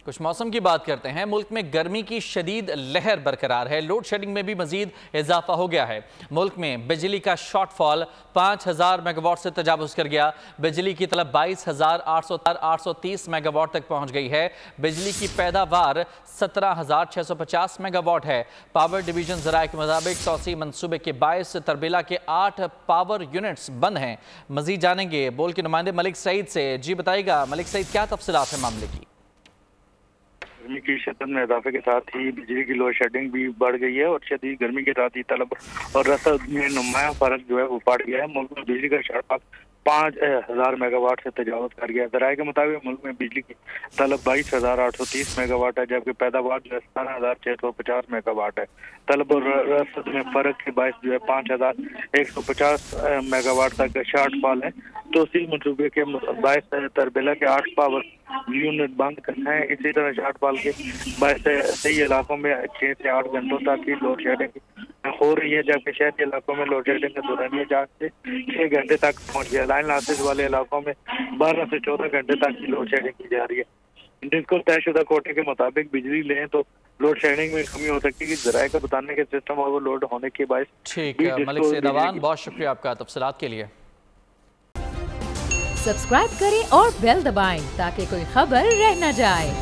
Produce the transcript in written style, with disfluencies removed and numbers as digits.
کچھ موسم کی بات کرتے ہیں۔ ملک میں گرمی کی شدید لہر برقرار ہے۔ لوڈ شیڈنگ میں بھی مزید اضافہ ہو گیا ہے۔ ملک میں بجلی کا شارٹ فال 5000 میگا واٹ سے تجاوز کر گیا۔ بجلی کی طلب 22830 میگا واٹ تک پہنچ گئی ہے۔ بجلی کی پیداوار 17650 میگا واٹ ہے۔ پاور ڈویژن ذرائع کے مطابق توسیع منصوبے کے باعث تربیلا کے 8 پاور یونٹس بند ہیں۔ مزید جانیں گے بول کے نمائندے ملک سعید سے۔ جی بتائیے گا ملک سعید، کیا تفصیلات ہیں معاملے کی؟ گرمی کی شدت میں اضافے کے ساتھ ہی بجلی کی لوڈ شیڈنگ بھی بڑھ گئی ہے اور شدید گرمی کے ساتھ ہی طلب اور رسد میں نمایاں فرق جو ہے وہ پڑ گیا ہے۔ ملک میں بجلی کا شارٹ فال 5000 میگا واٹ سے تجاوز کر گیا۔ ذرائع کے مطابق ملک میں بجلی کی طلب 22830 میگا واٹ ہے، جبکہ پیداوار جو ہے 17650 میگا واٹ ہے۔ طلب اور رسد میں فرق کے باعث جو ہے 5150 میگا واٹ تک شارٹ فال ہے۔ توسیع منصوبے کے باعث تربیلا کے 8 پاور یونٹ بند کرنا ہے۔ اسی طرح شارٹ فال کے باعث کئی علاقوں میں 6 سے 8 گھنٹوں تک کی لوڈ شیڈنگ ہو رہی ہے، جبکہ شہری علاقوں میں لوڈ شیڈنگ کا دورانیہ 4 سے 6 گھنٹے تک پہنچ گیا۔ لائن لاسز والے علاقوں میں 12 سے 14 گھنٹے تک کی لوڈ شیڈنگ کی جا رہی ہے، جس کو طے شدہ کوٹے کے مطابق بجلی لیں تو لوڈ شیڈنگ میں کمی ہو سکتی ہے۔ ذرائع کا بتانے کے سسٹم اوور لوڈ ہونے کے باعث ٹھیک ہے ملک سعید اوان، بہت شکریہ آپ کا تفصیلات کے لیے۔ سبسکرائب کریں اور بیل دبائیں تاکہ کوئی خبر رہ نہ جائے۔